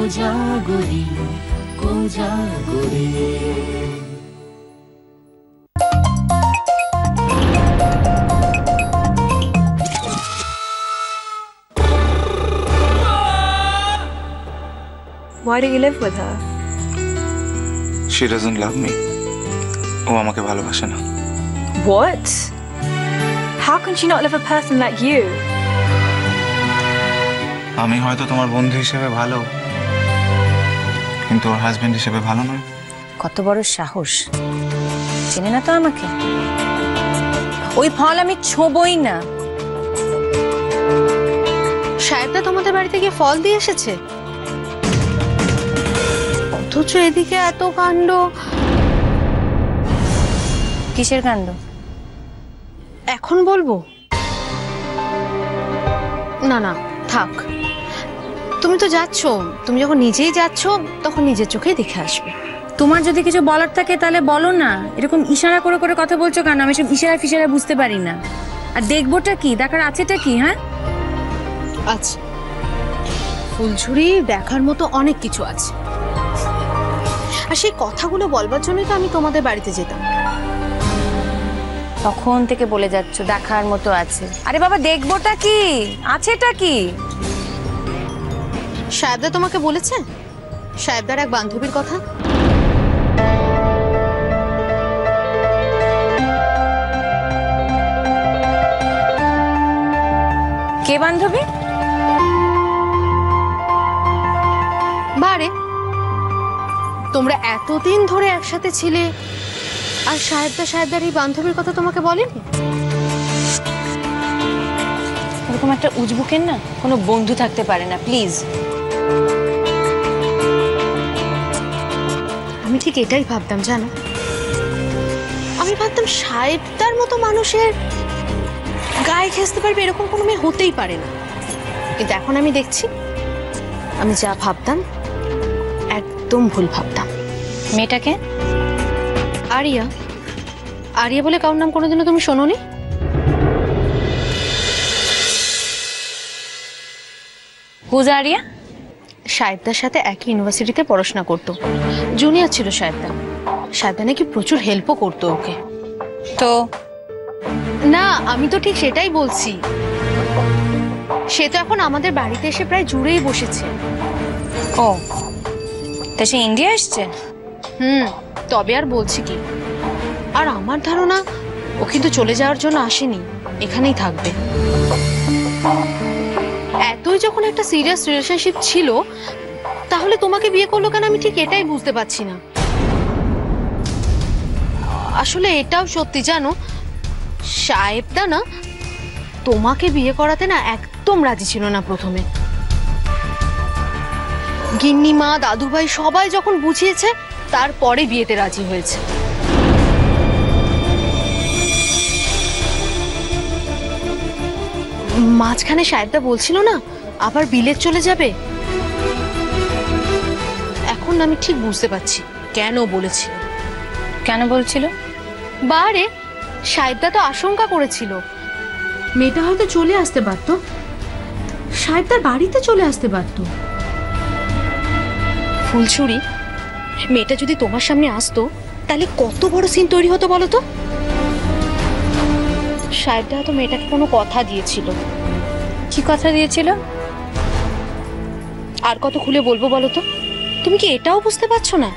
Kojagari Kojagari. Why do you live with her? She doesn't love me. ও আমাকে ভালোবাসে না। What? How can she not love a person like you? আমি হয়তো তোমার বন্ধু হিসেবে ভালো, কিন্তু ওর হাজবেন্ড হিসেবে ভালো নয়। কত বড় সাহস! চেনে না তো আমাকে? ওই ফল আমি ছোবই না। সাহেবদা তোমাদের বাড়িতে গিয়ে ফল দিয়ে এসেছে, অথচ এদিকে এত কাণ্ড। কিসের কাণ্ড? এখন বলবো? না না থাক, তুমি তো যাচ্ছ, তুমি যখন নিজেই যাচ্ছ তখন নিজের চোখেই দেখে আসবে। তোমার যদি কিছু বলার থাকে তাহলে বলো না। এরকম ইশারা করে করে কথা বলছো কেন? আমি সব ইশারা ফিশারা বুঝতে পারি না। আর দেখবোটা কি, দেখার আছেটা কি? হ্যাঁ আচ্ছা, ফুলঝুরি দেখার মতো অনেক কিছু আছে, আর সেই কথাগুলো বলবার জন্যই তো আমি তোমাদের বাড়িতে যেতাম। তখন থেকে বলে যাচ্ছ দেখার মতো আছে। আরে বাবা, দেখবোটা কি, আছেটা কি? সাহেবদা তোমাকে বলেছে সাহেবদার এক বান্ধবীর কথা? কে বান্ধবী? বারে, তোমরা এতদিন ধরে একসাথে ছিলে, আর সাহেবদার এই বান্ধবীর কথা তোমাকে বলেনি? এরকম একটা উজবুকের না কোনো বন্ধু থাকতে পারে না, প্লিজ। আমি ঠিক এটাই ভাবতাম, জানো, আমি ভাবতাম সাহেবদার মতো মানুষের গায়ে ঘেঁষতে পারবে এরকম কোনো মেয়ে হতেই পারে না। কিন্তু এখন আমি দেখছি আমি যা ভাবতাম একদম ভুল ভাবতাম। মেয়েটাকে? আরিয়া। আরিয়া বলে কারোর নাম কোনোদিনও তুমি শোনোনি? Whose area? সাহেবদার সাথে একই ইউনিভার্সিটিতে পড়াশোনা করতো, জুনিয়র ছিল সাহেবদা। সাহেবদা নাকি প্রচুর হেল্পও করতো ওকে। তো না, আমি তো ঠিক সেটাই বলছি। সে তো এখন আমাদের বাড়িতে এসে প্রায় জুড়েই বসেছে। ও, তা সে ইন্ডিয়া এসছে? তবে আর বলছি কি, আর আমার ধারণা ও কিন্তু চলে যাওয়ার জন্য আসেনি, এখানেই থাকবে। এতই যখন একটা সিরিয়াস রিলেশনশিপ ছিল, তাহলে তোমাকে বিয়ে করলো কেন? আমি ঠিক এটাই বুঝতে পারছি না। আসলে এটাও সত্যি, জানো, সাহেবদা না তোমাকে বিয়ে করাতে না একদম রাজি ছিল না প্রথমে। গিন্নিমা, দাদুভাই সবাই যখন বুঝিয়েছে, তারপরে বিয়েতে রাজি হয়েছে। মাঝখানে সাহেবদা বলছিল না আবার বিলেত চলে যাবে। এখন আমি ঠিক বুঝতে পারছি কেন বলেছিল। কেন বলছিল? বারে, সাহেবদা তো আশঙ্কা করেছিল মেয়েটা হয়তো চলে আসতে পারতো, সাহেবদার বাড়িতে চলে আসতে পারতো। ফুলছুরি, মেয়েটা যদি তোমার সামনে আসতো তাহলে কত বড় সিন তৈরি হতো বলো তো। সাহেবদা তো মেয়েটাকে কোনো কথা দিয়েছিল। কি কথা দিয়েছিল? আর কত খুলে বলবো বলো তো? তুমি কি এটাও বুঝতে পারছো না?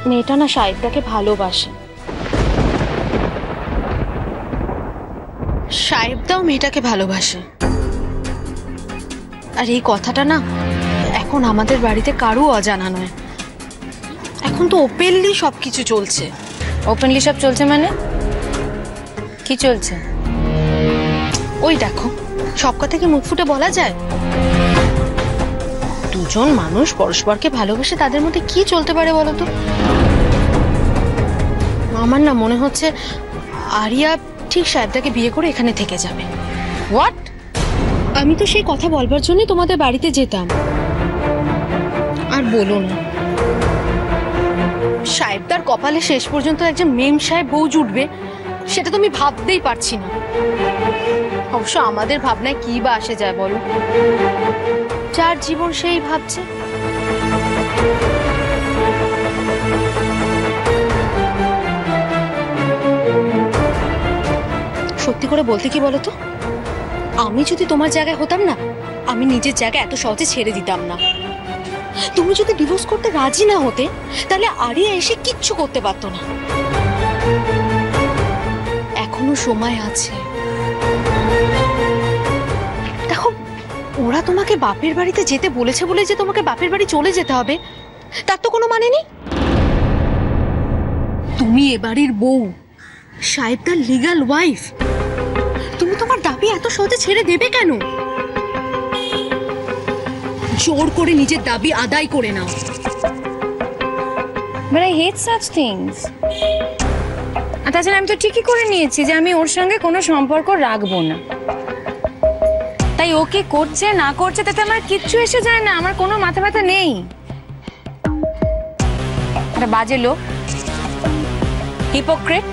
মেয়েটা না সাহেবদাকে ভালোবাসে, সাহেবদাও মেয়েটাকে ভালোবাসে। আর এই কথাটা না এখন আমাদের বাড়িতে কারো অজানা নয়। এখন তো ওপেনলি সবকিছু চলছে। ওপেনলি সব চলছে মানে? কি চলছে? ওই দেখো, সব কথা কি মুখ ফুটে বলা যায়? দুজন মানুষ পরস্পরকে ভালোবাসে, তাদের মধ্যে কি চলতে পারে বলো তো? আমার না মনে হচ্ছে আরিয়া ঠিক সাহেবদাকে বিয়ে করে এখানে থেকে যাবে। হোয়াট? আমি তো সেই কথা বলবার জন্যই তোমাদের বাড়িতে যেতাম। আর বলো না, সাহেবদার কপালে শেষ পর্যন্ত একজন মেম সাহেব বউ জুটবে, সেটা তো আমি ভাবতেই পারছি না। অবশ্য আমাদের ভাবনায় কি বা আসে যায় বলো? যার জীবন সেই ভাবছে। সত্যি করে বলতে কি বলো তো, আমি যদি তোমার জায়গায় হতাম না, আমি নিজের জায়গা এত সহজে ছেড়ে দিতাম না। তুমি যদি ডিভোর্স করতে রাজি না হতে, তাহলে আরিয়া এসে কিচ্ছু করতে পারতো না। এখনো সময় আছে। দেখো, ওরা তোমাকে বাপের বাড়িতে যেতে বলেছে বলে যে তোমাকে বাপের বাড়ি চলে যেতে হবে তার তো কোনো মানে নেই। তুমি এ বাড়ির বউ, সাহেবদার লিগ্যাল ওয়াইফ। তুমি তোমার দাবি এত সহজে ছেড়ে দেবে কেন? জোর করে নিজের দাবি আদায় করে নাও। But I hate such things. আর তাছাড়া আমি তো ঠিকই করে নিয়েছি যে আমি ওর সঙ্গে কোনো সম্পর্ক রাখবো না। তাই ওকে করছে না করছে তাতে আমার কিচ্ছু এসে যায় না, আমার কোনো মাথা ব্যথা নেই। একটা বাজে লোক, হিপোক্রেট।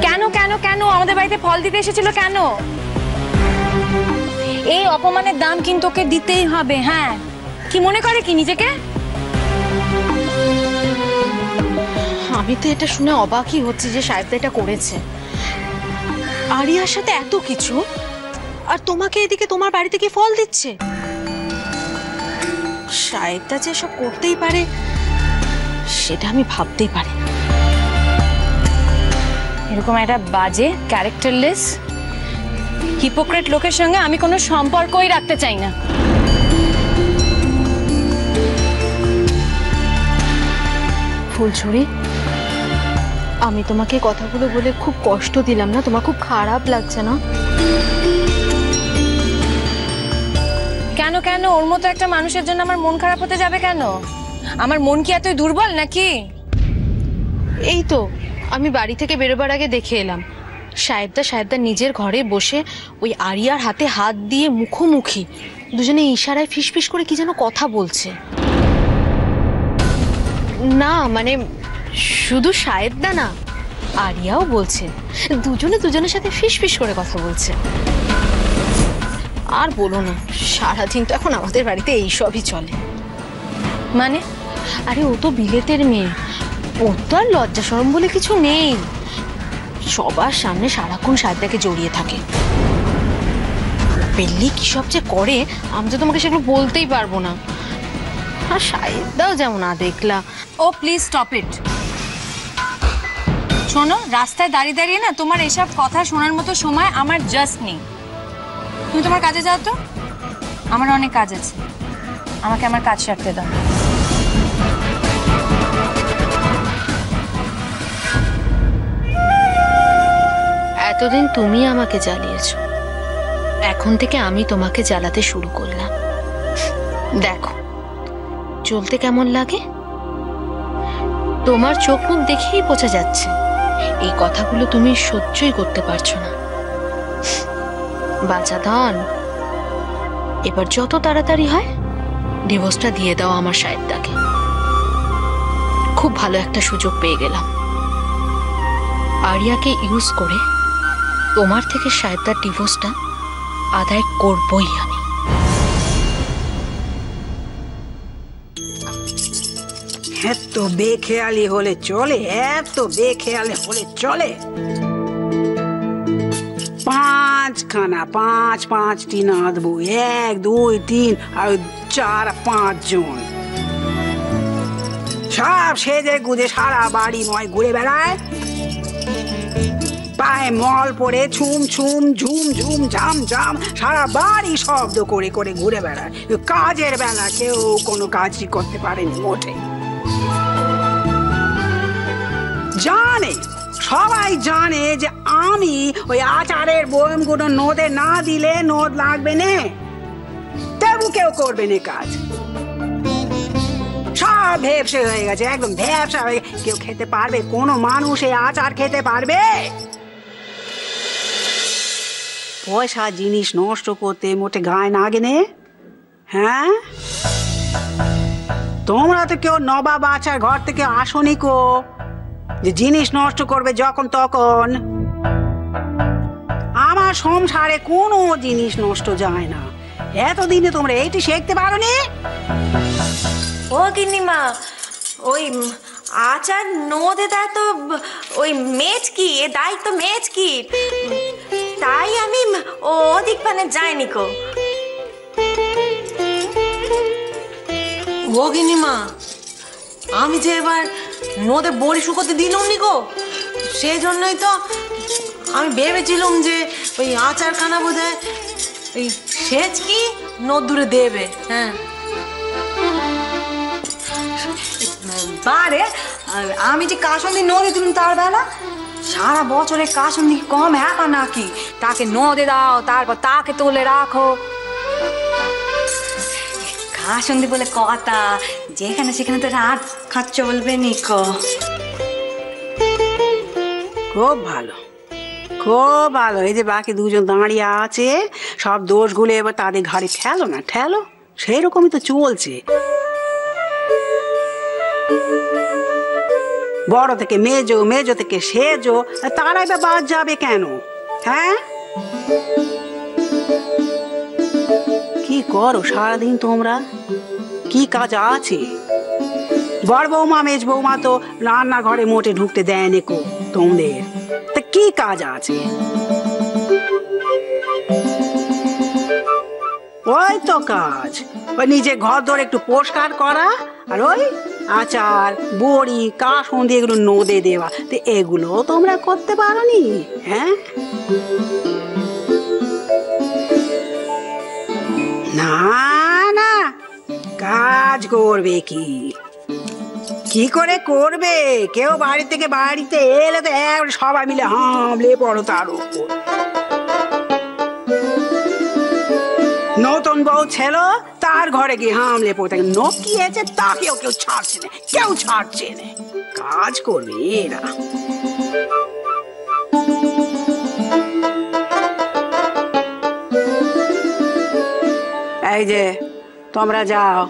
কেন কেন কেন আমাদের বাড়িতে ফল দিতে এসেছিল কেন? এই অপমানের দাম কিন্তু ওকে দিতেই হবে। হ্যাঁ, কি মনে করে কি নিজেকে? আমি তো এটা শুনে অবাকই হচ্ছে যে সাহেবদা এটা করেছে। আরিয়ার সাথে এত কিছু, আর তোমাকে এদিকে তোমার বাড়ি থেকে ফল দিচ্ছে। সাহেবদা যে সব করতেই পারে সেটা আমি ভাবতেই পারি না। এরকম একটা বাজে ক্যারেক্টারলেস হিপোক্রেট লোকের সঙ্গে আমি কোনো সম্পর্কই রাখতে চাই না। ফুলছড়ি, আমি তোমাকে কথাগুলো বলে খুব কষ্ট দিলাম না? তোমার খুব খারাপ লাগছে না? কেন কেন ওর মতো একটা মানুষের জন্য আমার মন খারাপ হতে যাবে কেন? আমার মন কি এতই দুর্বল নাকি? এই তো আমি বাড়ি থেকে বেরোবার আগে দেখে এলাম সাহেবদা নিজের ঘরে বসে ওই আরিয়ার হাতে হাত দিয়ে মুখোমুখি দুজনে ইশারায় ফিসফিস করে কি যেন কথা বলছে। না মানে শুধু সাহেবদা না, আরিয়াও বলছে। দুজনে দুজনের সাথে ফিসফিস করে কথা বলছে। আর বলো না, সারাদিন তো এখন আমাদের বাড়িতে এইসবই চলে। মানে? আরে ও তো বিলেতের মেয়ে, ওর তো আর লজ্জা শরম বলে কিছু নেই। সবার সামনে সারাক্ষণ সাহেবদাকে জড়িয়ে থাকে। পেল্লি কি সব যে করে আমি তো তোমাকে সেগুলো বলতেই পারবো না। আর সাহেবদাও যেমন দেখলা। ও প্লিজ স্টপ ইট। শোনো, রাস্তায় দাঁড়িয়ে দাঁড়িয়ে না তোমার এসব কথা শোনার মতো সময় আমার জাস্ট নেই। তুমি তোমার কাজে যাও তো, আমার অনেক কাজ আছে। আমাকে আমার কাজ সারতে দাও। এতদিন তুমি আমাকে জ্বালিয়েছো, এখন থেকে আমি তোমাকে জ্বালাতে শুরু করলাম। দেখো চলতে কেমন লাগে। তোমার চোখ মুখ দেখেই বোঝা যাচ্ছে এই কথাগুলো তুমি সহ্যই করতে পারছো না। বাছা ধন, এবার যত তাড়াতাড়ি হয় ডিভোর্সটা দিয়ে দাও আমার সাহেবদাকে। খুব ভালো একটা সুযোগ পেয়ে গেলাম। আরিয়াকে ইউজ করে তোমার থেকে সাহেবদার ডিভোর্সটা আদায় করবই আমি। এত বেখেয়ালি হলে চলে? এত বেখেয়ালি হলে চলে? পাঁচটি নাঁদবো, 1 2 3 আর 4 5 জন সব সেজে গুজে সারা বাড়ি ময় ঘুরে বেড়ায়। পায়ে মল পরে ছুম ছুম ঝুম ঝুম ঝাম ঝাম সারা বাড়ি শব্দ করে করে ঘুরে বেড়ায়। কাজের বেলা কেউ কোনো কাজই করতে পারেনি মোটে। জানে, সবাই জানে যে আমি ওই আচারের বয়মগুলো নদে না দিলে নদ লাগবে না, তবু কেউ করবে না কাজ। সব ভেবসে হয়ে গেছে, একদম ভেবসা হয়ে। কেউ খেতে পারবে? কোনো মানুষ এই আচার খেতে পারবে? পয়সা জিনিস নষ্ট করতে মোটে গায়ে না গেনে? হ্যাঁ, তোমরা তো কেউ নবাব আচার ঘর থেকে আসনি কো যে জিনিস নষ্ট করবে যখন তখন। আমার সংসারে কোনো জিনিস নষ্ট যায় না, এতদিনে তোমরা এইটি শিখতে পারো নি? ও গিন্নিমা, ওই আচার নদে দেয় তো ওই মেচকি, এ দায়িত্ব মেচকি, তাই আমি ওদিক পানে যাইনি কো। ও গিন্নিমা, আমি যে এবার নদে বড়ি শুকোতে দিলুম নি গো, সেই জন্যই তো আমি ভেবেছিলাম যে ওই আচার খানা বোধহয় ওই সেচ কি নদূরে দেবে। হ্যাঁ বারে আমি যে কাসন্দি নদে দিলাম তার বেলা, সারা বছরে কাসন্দি কম হ্যাঁ নাকি? তাকে নদে দাও, তারপর তাকে তুলে রাখো। কাসন্দি বলে কথা, যেখানে সেখানে তো রাত খাচ্ছ বলবে নিকো। খুব ভালো, খুব ভালো। এই যে বাকি দুজন দাঁড়িয়ে আছে, সব দোষগুলো এবার তাদের ঘাড়ে ঠেলো না, ঠেলো। সেই রকমই তো চলছে। বড় থেকে মেজো, মেজো থেকে সেজো, তারাই বা বাদ যাবে কেন? হ্যাঁ, কি করো সারাদিন তোমরা? কি কাজ আছে? বড় বৌমা মেজ বৌমা তো রান্নাঘরে মোটে ঢুকতে দেয় নেকো তোমাদের। তা কি কাজ আছে? ওই তো কাজ, ওই নিজে ঘর ধরে একটু পরিষ্কার করা, আর ওই আচার বড়ি কাসন্দি এগুলো নদে দেওয়া। তো এগুলো তোমরা করতে পারো নি? হ্যাঁ, না না, কাজ করবে কি? কি করে করবে? কেউ বাড়ি থেকে বাড়িতে এলে তো সবাই মিলে হামলে পড়ো তার উপর। নতুন বউ ছিল, তার ঘরে গিয়ে হামলে পড়তে নকিয়েছে, তাকেও কেউ ছাড়ছে না, কেউ ছাড়ছে না। কাজ করবে এরা। এই যে তোমরা যাও,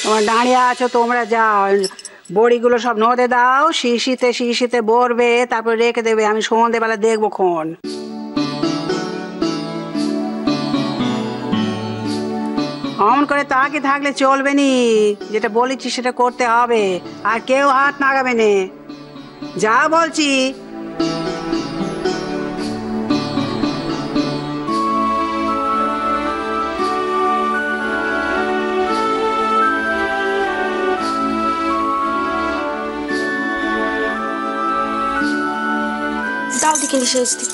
তোমরা দাঁড়িয়ে আছো, তোমরা যাও, বড়িগুলো সব নদে দাও, শিশিতে শিশিতে ভরবে, তারপর রেখে দেবে। আমি সন্ধ্যেবেলা দেখবো খন। অমন করে তাকে থাকলে চলবে নি, যেটা বলেছি সেটা করতে হবে, আর কেউ হাত নাগাবে না, যা বলছি। দাও দিকে নিশে আসতি।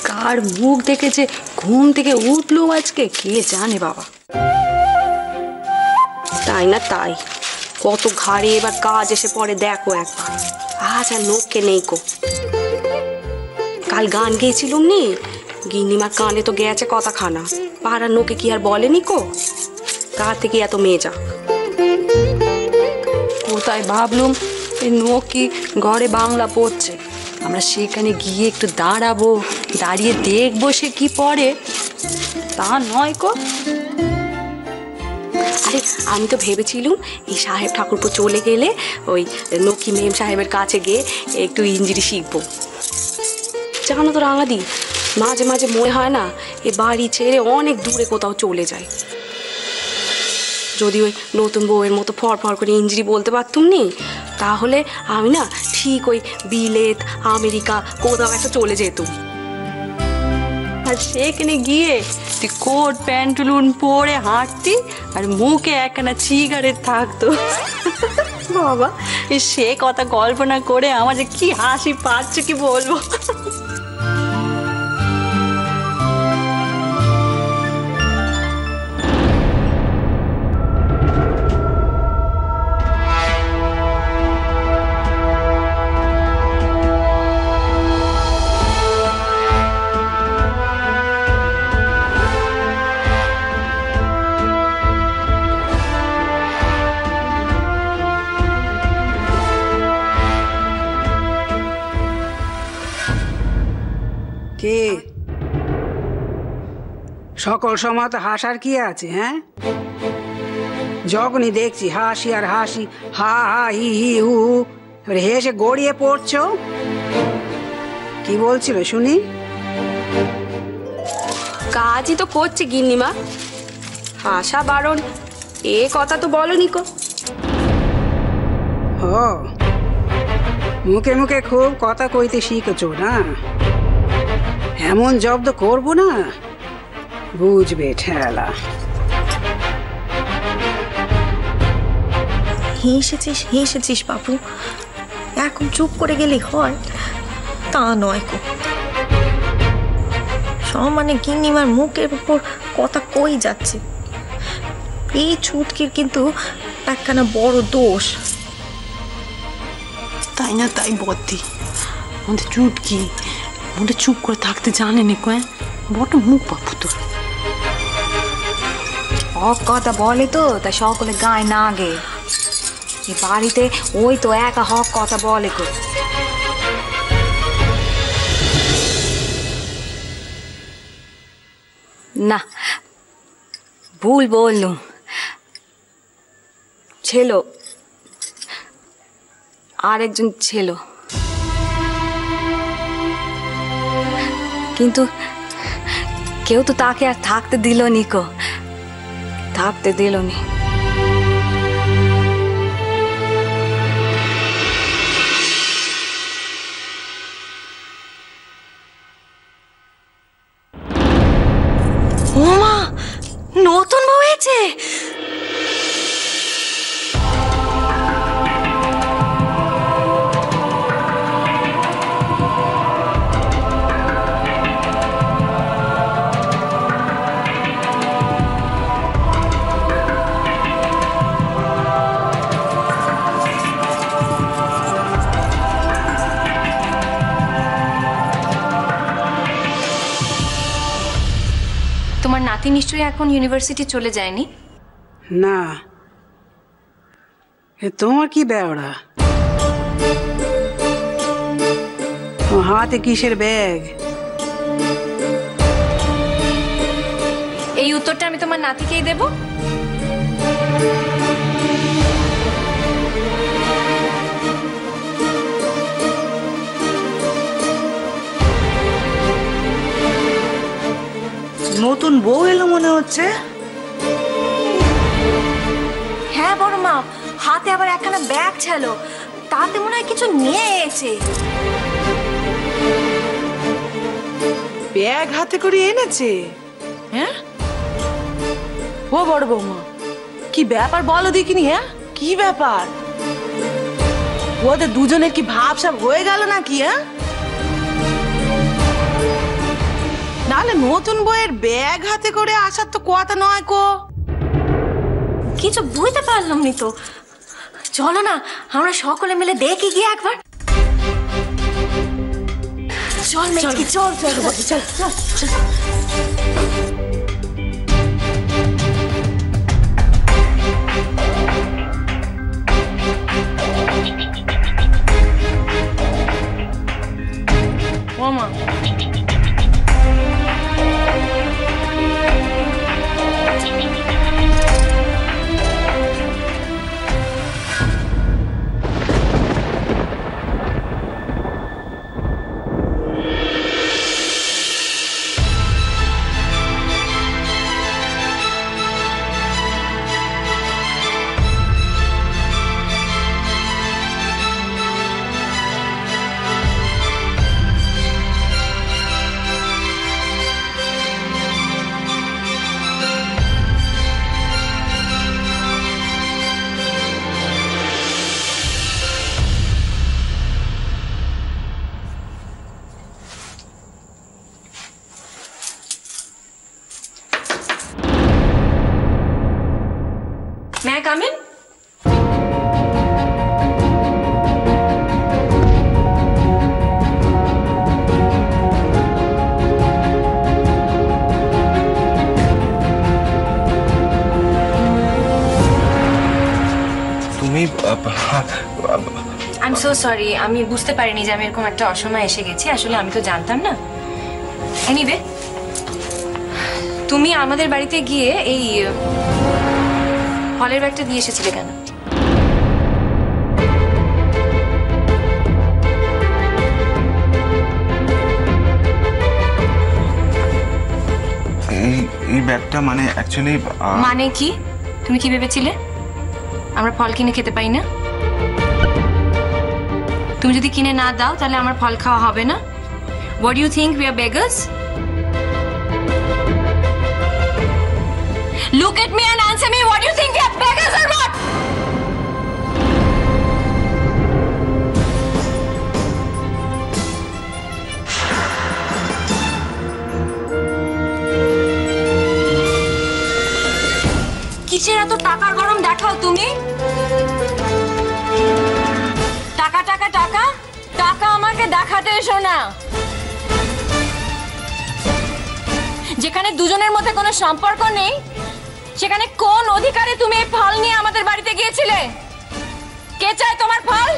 কার মুখ দেখেছে ঘুম থেকে উঠলো আজকে কে জানে বাবা। তাই না তাই, কত ঘাড়ে এবার কাজ এসে পড়ে দেখো একবার। আজ আর লোককে নেই কো। কাল গান গেয়েছিলুম নি, গিন্নিমার কানে তো গেছে কথাখানা, পাড়ার লোকে কি আর বলেনি কো কার থেকে এত মেয়ে যা। কোথায় ভাবলুম এই নকি ঘরে বাংলা পড়ছে, আমরা সেখানে গিয়ে একটু দাঁড়াবো, দাঁড়িয়ে দেখবো সে কি পড়ে, তা নয় কো। আরে আমি তো ভেবেছিলুম এই সাহেব ঠাকুরপো চলে গেলে ওই নকি মেম সাহেবের কাছে গিয়ে একটু ইঞ্জিরি শিখবো। জানো তো রাঙাদি, মাঝে মাঝে মনে হয় না এ বাড়ি ছেড়ে অনেক দূরে কোথাও চলে যায়। যদি ওই নতুন বউয়ের মতো ফর করে ইঞ্জিরি বলতে পারতুম নি, তাহলে আমি না ঠিক ওই বিলেত আমেরিকা কোথাও একটা চলে যেতুম। আর সেখানে গিয়ে তুই কোট প্যান্টুলুন পরে হাঁটতি, আর মুখে একখানা সিগারেট থাকতো। বাবা সে কথা কল্পনা করে আমার যে কি হাসি পাচ্ছে কি বলবো। কে সকল সময় তো হাসার কি আছে? হ্যাঁ, যখনই দেখছি হাসি আর হাসি, হা হা হি হি হু, হেসে গড়িয়ে পড়ছো। কি বলছিল শুনি? কাজই তো করছে গিন্নিমা, হাসা বারণ এ কথা তো বলনি কো। ও মুখে মুখে খুব কথা কইতে শিখেছ না? এমন জব্দ করবো না, বুঝবে ঠেলা। হেসেছিস বাবু, এখন চুপ করে গেলেই হয় তা নয় কো। সমানে গিন্নিমার মুখের উপর কথা কই যাচ্ছে। এই ছুটকির কিন্তু একখানা বড় দোষ। তাই না তাই বদ্দি, আমাদের চুটকি মোটে চুপ করে থাকতে জানে নি কয়, বড় মুখ বাপু তোর। হক কথা বলে তো তাই সকলে গায়ে না গে। এ বাড়িতে ওই তো একা হক কথা বলে গো। না ভুল বললুম, ছিল আরেকজন ছিল, কিন্তু কেউ তো তাকে আর থাকতে দিল নি কো, থাকতে দিল নি। ওমা, নতুন বউ হয়েছে? তোমার নাতি নিশ্চয়ই এখন ইউনিভার্সিটি চলে যায়নি? না, তোমার কি বেওড়া? হাতে কিসের ব্যাগ? এই উত্তরটা আমি তোমার নাতিকেই দেব। নতুন বউ এলো মনে হচ্ছে। হ্যাঁ বড় মা, হাতে আবার একখানা ব্যাগ ছিল, তাতে মনে হয় কিছু নিয়ে এসেছে। ব্যাগ হাতে করে এনেছে? হ্যাঁ ও বড় বৌমা, কি ব্যাপার বলো দেখিনি। হ্যাঁ কি ব্যাপার? ওদের দুজনের কি ভাবসাব হয়ে গেল নাকি? হ্যাঁ নাহলে নতুন বইয়ের ব্যাগ হাতে করে আসার তো কথা নয় কো। কিছু বুঝতে পারলাম নি তো। চলো না আমরা সকলে মিলে দেখি গিয়ে একবার। চল মেজকি, চল চল চল চল চল। ওমা, may I come in? তুমি I'm so sorry, আমি বুঝতে পারিনি যে আমি এরকম একটা অসময়ে এসে গেছি। আসলে আমি তো জানতাম না। এনিওয়ে, তুমি আমাদের বাড়িতে গিয়ে এই হলের ব্যাগটা দিয়ে এসেছিলে কেন? মানি ব্যাগটা মানে অ্যাকচুয়ালি মানে কি? তুমি কি ভেবেছিলে আমরা ফল কিনে খেতে পাই না? তুমি যদি কিনে না দাও তাহলে আমার ফল খাওয়া হবে না? What do you think we are beggars? Look at me and answer me. What do you think we are beggars or what? কিসের এত টাকার গরম দেখাও তুমি? টাকা টাকা টাকা টাকা আমাকে দেখাতে এসো না। যেখানে দুজনের মধ্যে কোনো সম্পর্ক নেই সেখানে কোন অধিকারে তুমি এই ফল নিয়ে আমাদের বাড়িতে গিয়েছিলে? কে চায় তোমার ফল?